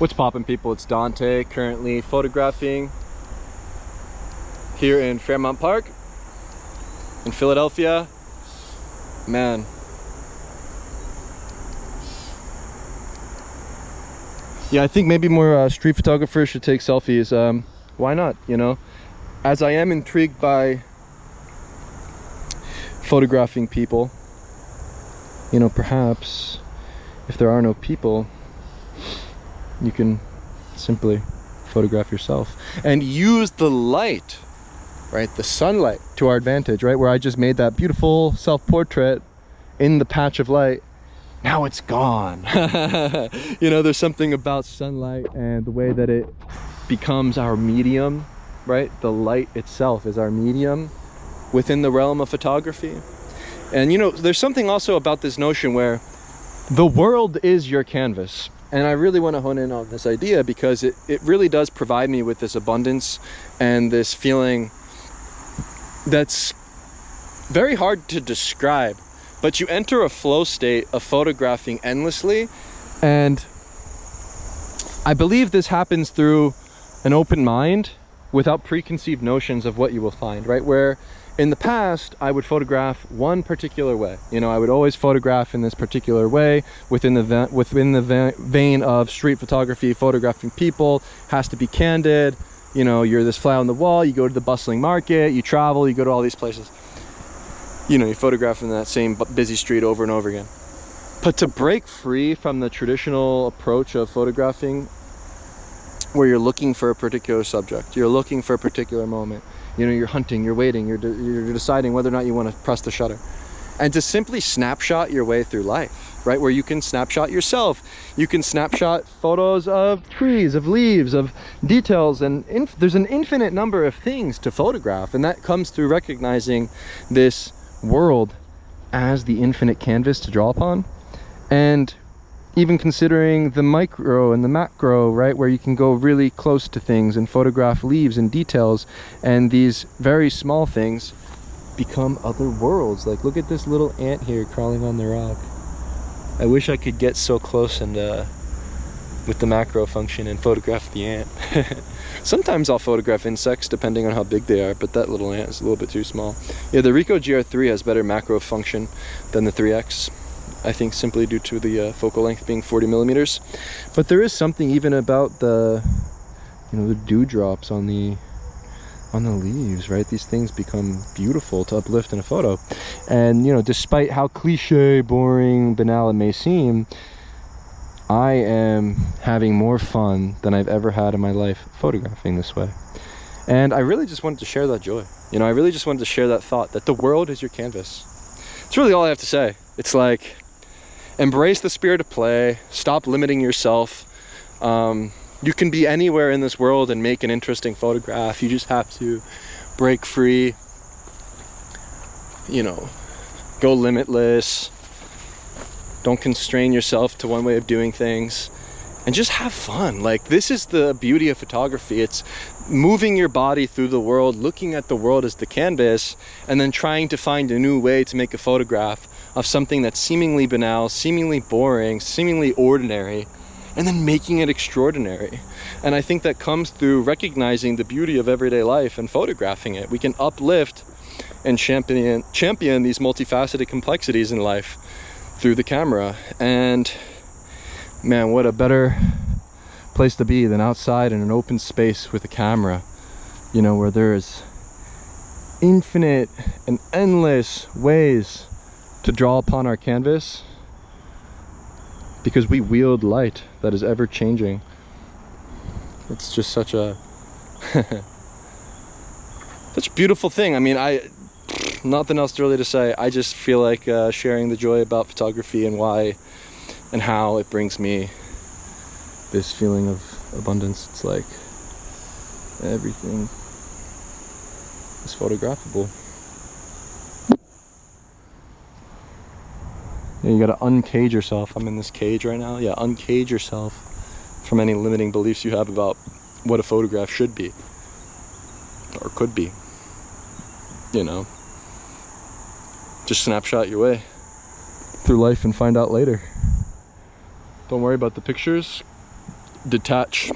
What's poppin', people? It's Dante, currently photographing here in Fairmount Park in Philadelphia. Man, yeah, I think maybe more street photographers should take selfies. Why not, you know? As I am intrigued by photographing people, you know, perhaps if there are no people, you can simply photograph yourself and use the light, right, the sunlight, to our advantage, right? Where I just made that beautiful self-portrait in the patch of light, now it's gone. You know, there's something about sunlight and the way that it becomes our medium, right? The light itself is our medium within the realm of photography. And you know, there's something also about this notion where the world is your canvas. And I really want to hone in on this idea because it really does provide me with this abundance and this feeling that's very hard to describe. But you enter a flow state of photographing endlessly. And I believe this happens through an open mind without preconceived notions of what you will find, right? Where in the past, I would photograph one particular way. You know, I would always photograph in this particular way within the vein of street photography. Photographing people has to be candid. You know, you're this fly on the wall. You go to the bustling market. You travel. You go to all these places. You know, you photograph in that same busy street over and over again. But to break free from the traditional approach of photographing, where you're looking for a particular subject, you're looking for a particular moment. You know, you're hunting, you're waiting, you're deciding whether or not you want to press the shutter. And to simply snapshot your way through life, right? Where you can snapshot yourself. You can snapshot photos of trees, of leaves, of details. And there's an infinite number of things to photograph. And that comes through recognizing this world as the infinite canvas to draw upon. And even considering the micro and the macro, right, where you can go really close to things and photograph leaves and details, and these very small things become other worlds. Like, look at this little ant here crawling on the rock. I wish I could get so close and with the macro function and photograph the ant. Sometimes I'll photograph insects depending on how big they are, but that little ant is a little bit too small. Yeah, the Ricoh GR3 has better macro function than the 3X. I think simply due to the focal length being 40 millimeters. But there is something even about the, you know, the dewdrops on the leaves, right? These things become beautiful to uplift in a photo. And, you know, despite how cliche, boring, banal it may seem, I am having more fun than I've ever had in my life photographing this way. And I really just wanted to share that joy. You know, I really just wanted to share that thought that the world is your canvas. It's really all I have to say. It's like, embrace the spirit of play, stop limiting yourself. You can be anywhere in this world and make an interesting photograph. You just have to break free, you know, go limitless. Don't constrain yourself to one way of doing things, and just have fun. Like, this is the beauty of photography. It's moving your body through the world, looking at the world as the canvas, and then trying to find a new way to make a photograph of something that's seemingly banal, seemingly boring, seemingly ordinary, and then making it extraordinary. And I think that comes through recognizing the beauty of everyday life and photographing it. We can uplift and champion these multifaceted complexities in life through the camera. And man, what a better place to be than outside in an open space with a camera, you know, where there's infinite and endless ways to draw upon our canvas, because we wield light that is ever changing. It's just such a such a beautiful thing. I mean, nothing else really to say. I just feel like sharing the joy about photography and why and how it brings me this feeling of abundance. It's like everything is photographable. You gotta uncage yourself. I'm in this cage right now. Yeah, uncage yourself from any limiting beliefs you have about what a photograph should be or could be. You know, just snapshot your way through life and find out later. Don't worry about the pictures. detach